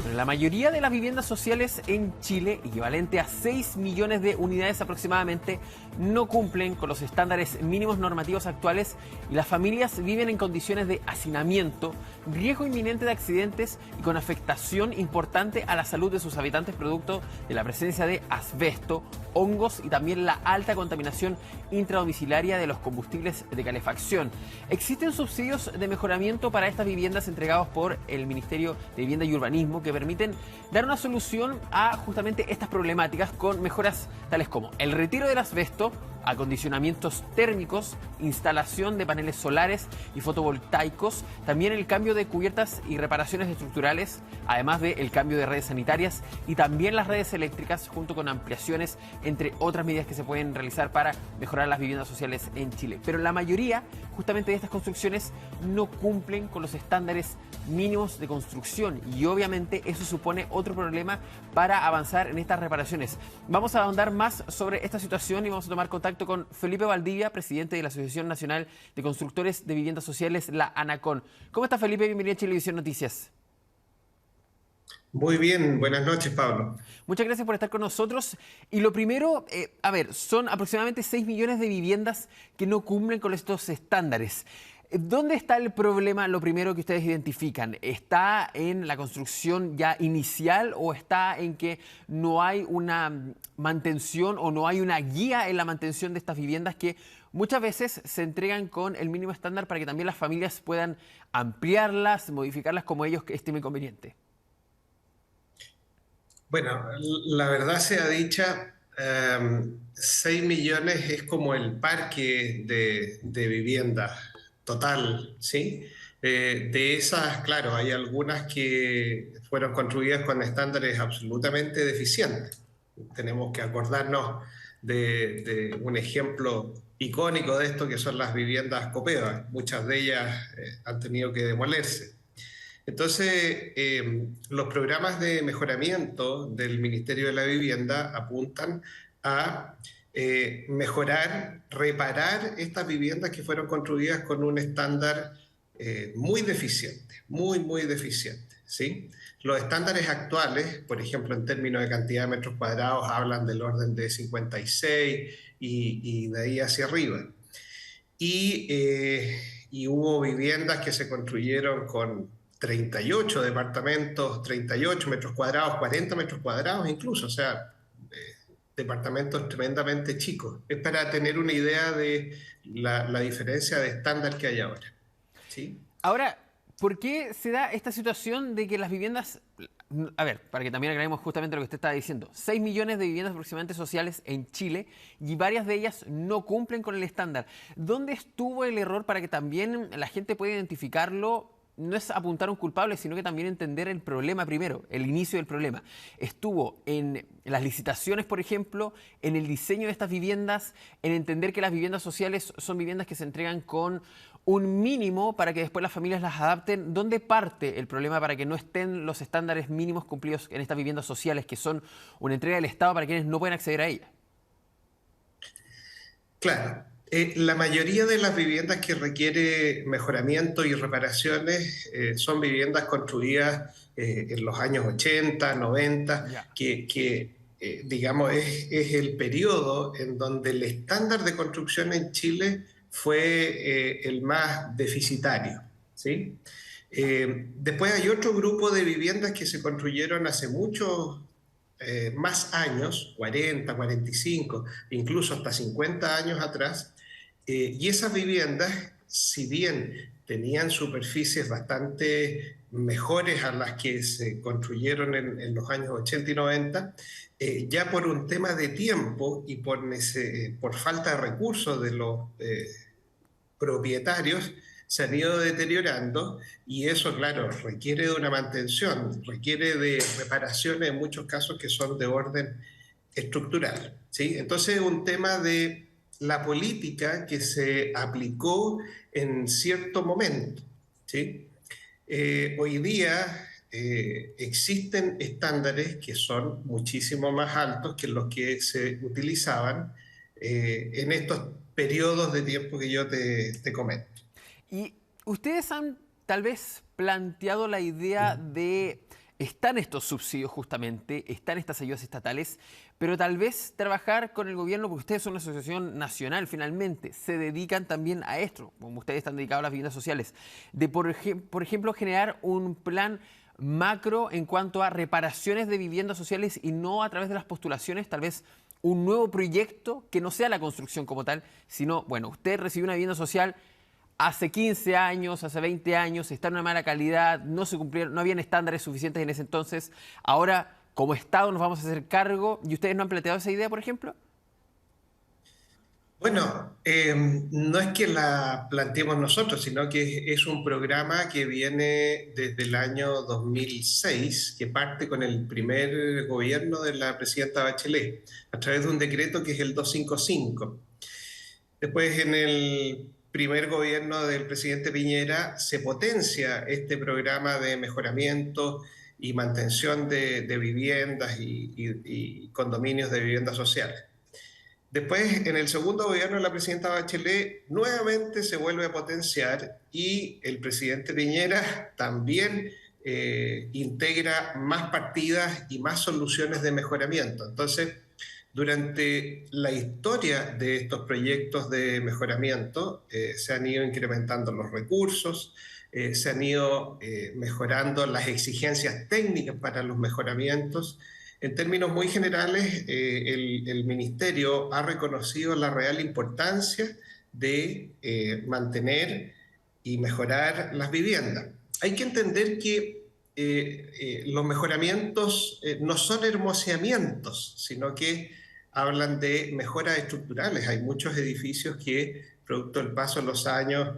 Bueno, la mayoría de las viviendas sociales en Chile, equivalente a 6 millones de unidades aproximadamente, no cumplen con los estándares mínimos normativos actuales y las familias viven en condiciones de hacinamiento, riesgo inminente de accidentes y con afectación importante a la salud de sus habitantes producto de la presencia de asbesto, hongos y también la alta contaminación intradomiciliaria de los combustibles de calefacción. Existen subsidios de mejoramiento para estas viviendas entregados por el Ministerio de Vivienda y Urbanismo que permiten dar una solución a justamente estas problemáticas con mejoras tales como el retiro del asbesto, acondicionamientos térmicos, instalación de paneles solares y fotovoltaicos, también el cambio de cubiertas y reparaciones estructurales, además del cambio de redes sanitarias y también las redes eléctricas, junto con ampliaciones, entre otras medidas que se pueden realizar para mejorar las viviendas sociales en Chile. Pero la mayoría justamente de estas construcciones no cumplen con los estándares mínimos de construcción y obviamente eso supone otro problema para avanzar en estas reparaciones. Vamos a ahondar más sobre esta situación y vamos a tomar contacto con Felipe Valdivia, presidente de la Asociación Nacional de Constructores de Viviendas Sociales, la ANACON. ¿Cómo está, Felipe? Bienvenido a Chilevisión Noticias. Muy bien, buenas noches, Pablo. Muchas gracias por estar con nosotros. Y lo primero, son aproximadamente 6 millones de viviendas que no cumplen con estos estándares. ¿Dónde está el problema, lo primero que ustedes identifican? ¿Está en la construcción ya inicial o está en que no hay una mantención o no hay una guía en la mantención de estas viviendas que muchas veces se entregan con el mínimo estándar para que también las familias puedan ampliarlas, modificarlas como ellos estimen conveniente? Bueno, la verdad sea dicha, 6 millones es como el parque de vivienda total, ¿sí? De esas, claro, hay algunas que fueron construidas con estándares absolutamente deficientes. Tenemos que acordarnos de un ejemplo icónico de esto, que son las viviendas Copeva. Muchas de ellas han tenido que demolerse. Entonces, los programas de mejoramiento del Ministerio de la Vivienda apuntan a mejorar, reparar estas viviendas que fueron construidas con un estándar muy deficiente, muy deficiente, ¿sí? Los estándares actuales, por ejemplo, en términos de cantidad de metros cuadrados, hablan del orden de 56 y de ahí hacia arriba. Y hubo viviendas que se construyeron con 38 departamentos, 38 metros cuadrados, 40 metros cuadrados incluso, o sea, departamentos tremendamente chicos. Es para tener una idea de la diferencia de estándar que hay ahora, ¿sí? Ahora, ¿por qué se da esta situación de que las viviendas... A ver, para que también agreguemos justamente lo que usted estaba diciendo, 6 millones de viviendas aproximadamente sociales en Chile y varias de ellas no cumplen con el estándar. ¿Dónde estuvo el error para que también la gente pueda identificarlo? No es apuntar a un culpable, sino que también entender el problema primero, el inicio del problema. Estuvo en las licitaciones, por ejemplo, en el diseño de estas viviendas, en entender que las viviendas sociales son viviendas que se entregan con un mínimo para que después las familias las adapten. ¿Dónde parte el problema para que no estén los estándares mínimos cumplidos en estas viviendas sociales, que son una entrega del Estado para quienes no pueden acceder a ellas? Claro. La mayoría de las viviendas que requiere mejoramiento y reparaciones son viviendas construidas en los años 80, 90, Ya. digamos es el periodo en donde el estándar de construcción en Chile fue el más deficitario, ¿sí? Después hay otro grupo de viviendas que se construyeron hace muchos más años, 40, 45, incluso hasta 50 años atrás, y esas viviendas, si bien tenían superficies bastante mejores a las que se construyeron en los años 80 y 90, ya por un tema de tiempo y por falta de recursos de los propietarios, se han ido deteriorando y eso, claro, requiere de una mantención, requiere de reparaciones en muchos casos que son de orden estructural, ¿sí? Entonces es un tema de la política que se aplicó en cierto momento, ¿sí? Hoy día existen estándares que son muchísimo más altos que los que se utilizaban en estos periodos de tiempo que yo te comento. Y ustedes han tal vez planteado la idea de están estos subsidios justamente, están estas ayudas estatales, pero tal vez trabajar con el gobierno, porque ustedes son una asociación nacional finalmente, se dedican también a esto, como ustedes están dedicados a las viviendas sociales, de por ejemplo generar un plan macro en cuanto a reparaciones de viviendas sociales y no a través de las postulaciones, tal vez un nuevo proyecto que no sea la construcción como tal, sino, bueno, usted recibió una vivienda social hace 15 años, hace 20 años, está en una mala calidad, no se cumplieron, no habían estándares suficientes en ese entonces. Ahora, como Estado, nos vamos a hacer cargo. ¿Y ustedes no han planteado esa idea, por ejemplo? Bueno, no es que la planteemos nosotros, sino que es un programa que viene desde el año 2006, que parte con el primer gobierno de la presidenta Bachelet, a través de un decreto que es el 255. Después, en el primer gobierno del presidente Piñera, se potencia este programa de mejoramiento y mantención de viviendas y condominios de viviendas sociales. Después, en el segundo gobierno de la presidenta Bachelet, nuevamente se vuelve a potenciar y el presidente Piñera también integra más partidas y más soluciones de mejoramiento. Entonces, durante la historia de estos proyectos de mejoramiento, se han ido incrementando los recursos, se han ido mejorando las exigencias técnicas para los mejoramientos. En términos muy generales, el Ministerio ha reconocido la real importancia de mantener y mejorar las viviendas. Hay que entender que los mejoramientos no son hermoseamientos, sino que hablan de mejoras estructurales. Hay muchos edificios que, producto del paso de los años,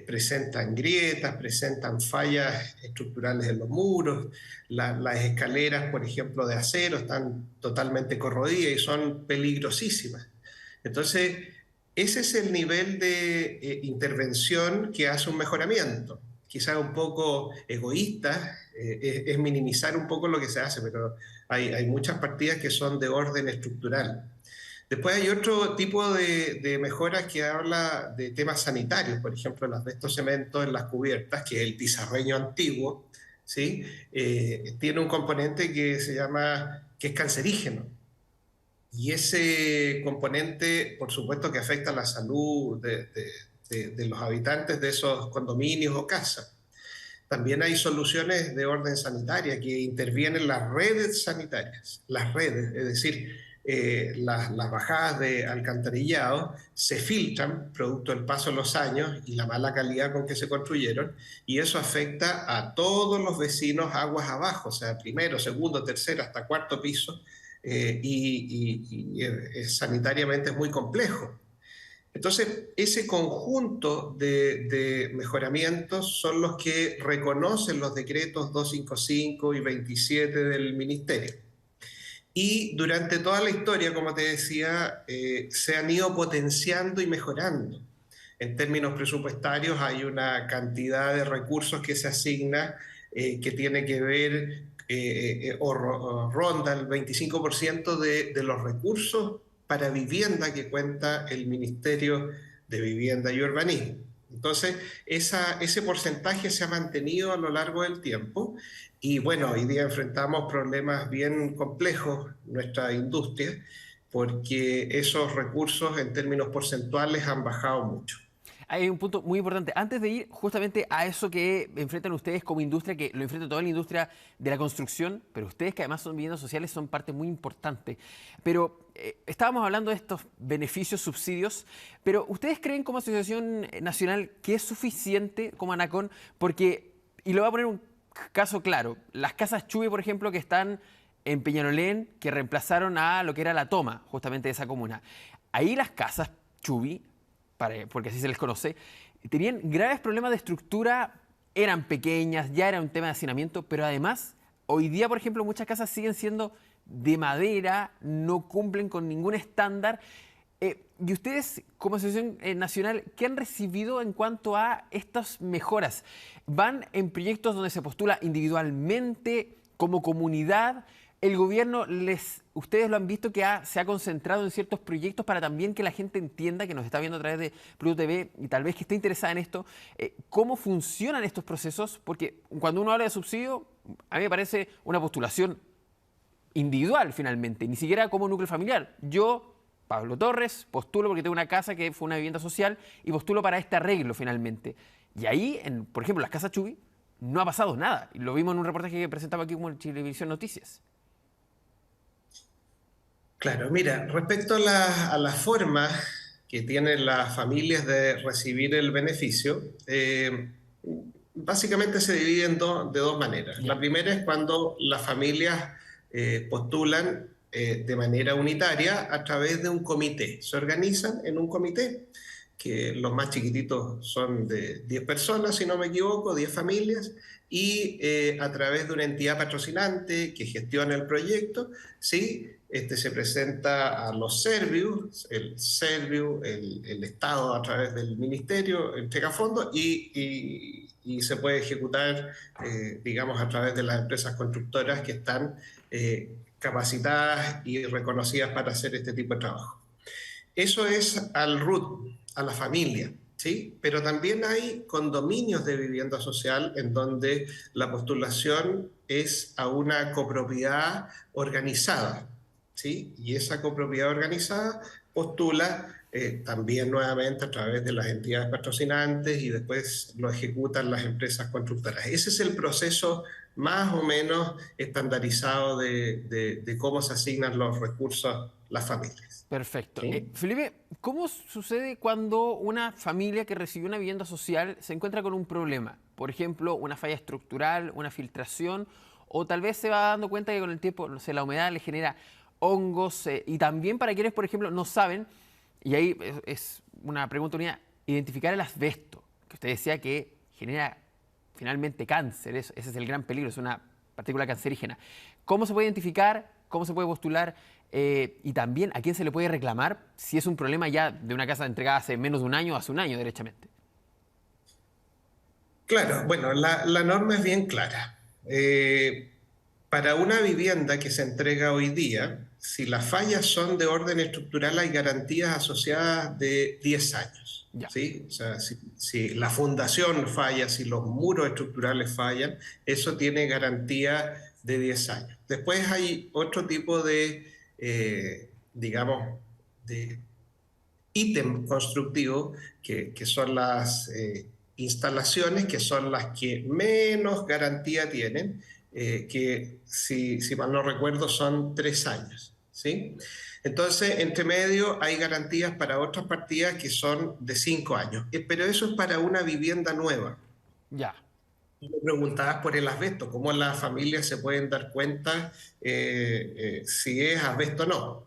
presentan grietas, presentan fallas estructurales en los muros, las escaleras, por ejemplo, de acero están totalmente corrodidas y son peligrosísimas. Entonces, ese es el nivel de intervención que hace un mejoramiento. Quizás un poco egoísta, es minimizar un poco lo que se hace, pero hay muchas partidas que son de orden estructural. Después hay otro tipo de mejoras que habla de temas sanitarios, por ejemplo, el asbesto cemento en las cubiertas, que es el tizarreño antiguo, ¿sí? Tiene un componente que se llama, que es cancerígeno. Y ese componente, por supuesto, que afecta a la salud de los habitantes de esos condominios o casas. También hay soluciones de orden sanitaria que intervienen las redes sanitarias, las redes, es decir, las bajadas de alcantarillado se filtran producto del paso de los años y la mala calidad con que se construyeron, y eso afecta a todos los vecinos aguas abajo, o sea, primero, segundo, tercero, hasta cuarto piso, sanitariamente es muy complejo. Entonces, ese conjunto de mejoramientos son los que reconocen los decretos 255 y 27 del Ministerio. Y durante toda la historia, como te decía, se han ido potenciando y mejorando. En términos presupuestarios hay una cantidad de recursos que se asigna que tiene que ver o ronda el 25% de los recursos para vivienda que cuenta el Ministerio de Vivienda y Urbanismo. Entonces, ese porcentaje se ha mantenido a lo largo del tiempo y bueno, hoy día enfrentamos problemas bien complejos en nuestra industria porque esos recursos en términos porcentuales han bajado mucho. Hay un punto muy importante. Antes de ir justamente a eso que enfrentan ustedes como industria, que lo enfrenta toda la industria de la construcción, pero ustedes que además son viviendas sociales son parte muy importante. Pero estábamos hablando de estos beneficios, subsidios, pero ¿ustedes creen como Asociación Nacional que es suficiente como ANACON? Porque, y lo voy a poner un caso claro, las casas Chubi, por ejemplo, que están en Peñalolén, que reemplazaron a lo que era la toma justamente de esa comuna. Ahí las casas Chubi, porque así se les conoce, tenían graves problemas de estructura, eran pequeñas, ya era un tema de hacinamiento, pero además, hoy día, por ejemplo, muchas casas siguen siendo de madera, no cumplen con ningún estándar. Y ustedes, como Asociación Nacional, ¿qué han recibido en cuanto a estas mejoras? ¿Van en proyectos donde se postula individualmente, como comunidad? El gobierno, ustedes lo han visto que se ha concentrado en ciertos proyectos para también que la gente entienda, que nos está viendo a través de Pluto TV y tal vez que esté interesada en esto, cómo funcionan estos procesos, porque cuando uno habla de subsidio, A mí me parece una postulación individual finalmente, ni siquiera como núcleo familiar. Yo, Pablo Torres, postulo porque tengo una casa que fue una vivienda social y postulo para este arreglo finalmente. Y ahí, por ejemplo, las casas Chubi, no ha pasado nada. Y lo vimos en un reportaje que presentaba aquí como en Chilevisión Noticias. Claro, mira, respecto a la forma que tienen las familias de recibir el beneficio, básicamente se divide de dos maneras. La Ya. primera es cuando las familias postulan de manera unitaria a través de un comité. Se organizan en un comité, que los más chiquititos son de 10 personas, si no me equivoco, 10 familias, y a través de una entidad patrocinante que gestiona el proyecto, ¿sí? Se presenta a los Servius, el Estado a través del Ministerio entrega fondos y se puede ejecutar, digamos, a través de las empresas constructoras que están capacitadas y reconocidas para hacer este tipo de trabajo. Eso es al RUT, a la familia, ¿sí? Pero también hay condominios de vivienda social en donde la postulación es a una copropiedad organizada, ¿sí? Y esa copropiedad organizada postula también nuevamente a través de las entidades patrocinantes y después lo ejecutan las empresas constructoras. Ese es el proceso más o menos estandarizado de cómo se asignan los recursos a las familias. Perfecto. ¿Sí? Felipe, ¿cómo sucede cuando una familia que recibió una vivienda social se encuentra con un problema? Por ejemplo, una falla estructural, una filtración, o tal vez se va dando cuenta que con el tiempo, no sé, la humedad le genera hongos, y también para quienes, por ejemplo, no saben, y ahí es una pregunta unida, identificar el asbesto, que usted decía que genera finalmente cáncer, ese es el gran peligro, es una partícula cancerígena. ¿Cómo se puede identificar? ¿Cómo se puede postular? Y también, ¿a quién se le puede reclamar si es un problema ya de una casa entregada hace menos de un año o hace un año, derechamente? Claro, bueno, la norma es bien clara. Para una vivienda que se entrega hoy día, si las fallas son de orden estructural, hay garantías asociadas de 10 años. Ya, ¿Sí? O sea, si la fundación falla, si los muros estructurales fallan, eso tiene garantía de 10 años. Después hay otro tipo de, digamos, de ítem constructivo, que son las instalaciones, que son las que menos garantía tienen, que si mal no recuerdo son 3 años, ¿sí? Entonces, entre medio hay garantías para otras partidas que son de 5 años, pero eso es para una vivienda nueva. ya. Me preguntabas por el asbesto, cómo las familias se pueden dar cuenta si es asbesto o no.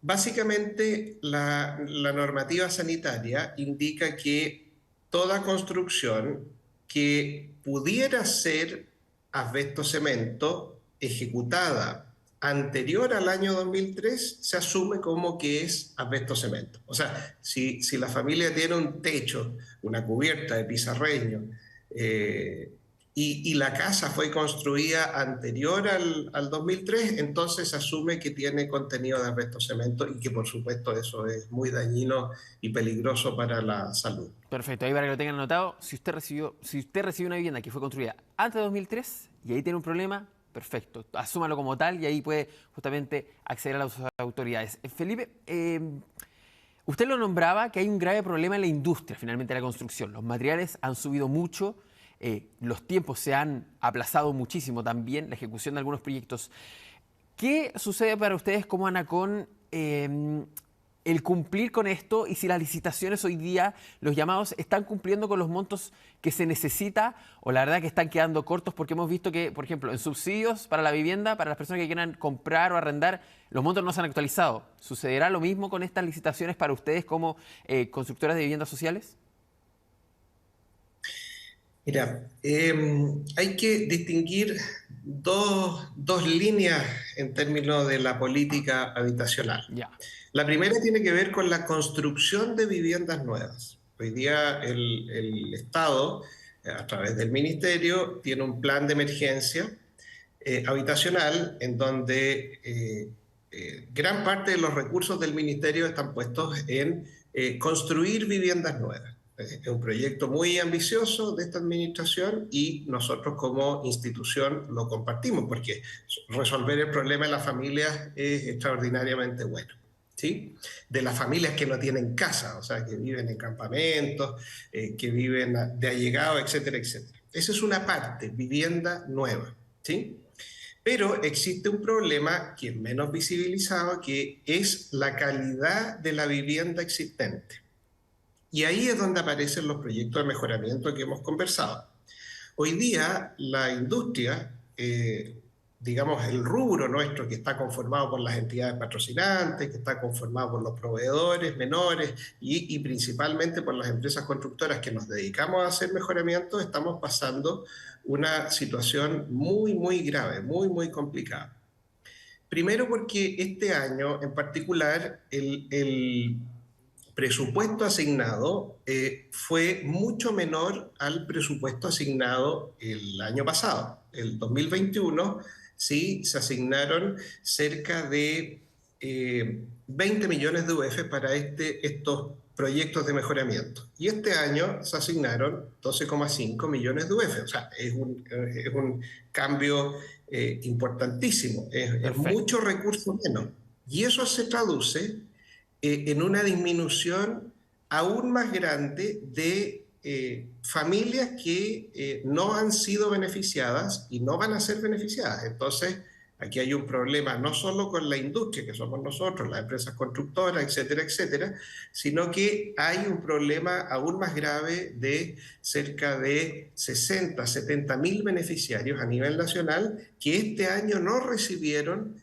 Básicamente, la normativa sanitaria indica que toda construcción que pudiera ser asbesto cemento ejecutada anterior al año 2003 se asume como que es asbesto cemento. O sea, si la familia tiene un techo, una cubierta de pizarreño, eh, y la casa fue construida anterior al 2003, entonces se asume que tiene contenido de asbesto cemento y que por supuesto eso es muy dañino y peligroso para la salud. Perfecto, ahí para que lo tengan anotado, si usted recibió una vivienda que fue construida antes de 2003 y ahí tiene un problema, perfecto, asúmalo como tal y ahí puede justamente acceder a las autoridades. Felipe, usted lo nombraba que hay un grave problema en la industria, finalmente, de la construcción. Los materiales han subido mucho, los tiempos se han aplazado muchísimo también, la ejecución de algunos proyectos. ¿Qué sucede para ustedes como Anacon el cumplir con esto y si las licitaciones hoy día, los llamados, están cumpliendo con los montos que se necesita o la verdad que están quedando cortos? Porque hemos visto que, por ejemplo, en subsidios para la vivienda, para las personas que quieran comprar o arrendar, los montos no se han actualizado. ¿Sucederá lo mismo con estas licitaciones para ustedes como constructoras de viviendas sociales? Mira, hay que distinguir dos líneas en términos de la política habitacional. Ya, La primera tiene que ver con la construcción de viviendas nuevas. Hoy día el Estado, a través del Ministerio, tiene un plan de emergencia habitacional en donde gran parte de los recursos del Ministerio están puestos en construir viviendas nuevas. Es un proyecto muy ambicioso de esta administración y nosotros como institución lo compartimos porque resolver el problema de las familias es extraordinariamente bueno. ¿Sí? De las familias que no tienen casa, o sea, que viven en campamentos, que viven de allegados, etcétera, etcétera. Esa es una parte, vivienda nueva. ¿Sí? Pero existe un problema que es menos visibilizado, que es la calidad de la vivienda existente. Y ahí es donde aparecen los proyectos de mejoramiento que hemos conversado. Hoy día la industria, digamos el rubro nuestro que está conformado por las entidades patrocinantes, que está conformado por los proveedores menores y principalmente por las empresas constructoras que nos dedicamos a hacer mejoramientos, estamos pasando una situación muy, muy grave, muy, muy complicada. Primero porque este año en particular el presupuesto asignado fue mucho menor al presupuesto asignado el año pasado. El 2021 sí se asignaron cerca de 20 millones de UF para estos proyectos de mejoramiento. Y este año se asignaron 12,5 millones de UF. O sea, es un cambio importantísimo. Es mucho recurso menos. Y eso se traduce en una disminución aún más grande de familias que no han sido beneficiadas y no van a ser beneficiadas. Entonces, aquí hay un problema no solo con la industria, que somos nosotros, las empresas constructoras, etcétera, etcétera, sino que hay un problema aún más grave de cerca de 60, 70 mil beneficiarios a nivel nacional que este año no recibieron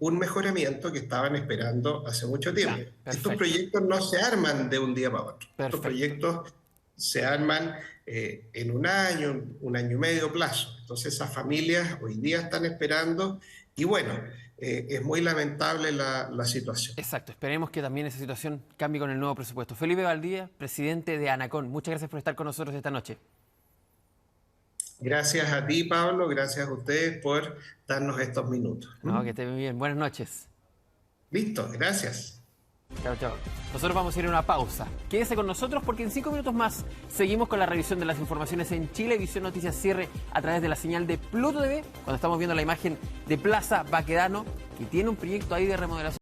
un mejoramiento que estaban esperando hace mucho tiempo. Estos proyectos no se arman de un día para otro. Estos proyectos se arman en un año y medio plazo. Entonces esas familias hoy día están esperando y bueno, es muy lamentable la situación. Exacto, esperemos que también esa situación cambie con el nuevo presupuesto. Felipe Valdivia, presidente de ANACON, muchas gracias por estar con nosotros esta noche. Gracias a ti, Pablo, gracias a ustedes por darnos estos minutos. No, que esté muy bien. Buenas noches. Listo, gracias. Chao, chao. Nosotros vamos a ir a una pausa. Quédese con nosotros porque en 5 minutos más seguimos con la revisión de las informaciones en Chilevisión Noticias Cierre a través de la señal de Pluto TV, cuando estamos viendo la imagen de Plaza Baquedano, que tiene un proyecto ahí de remodelación.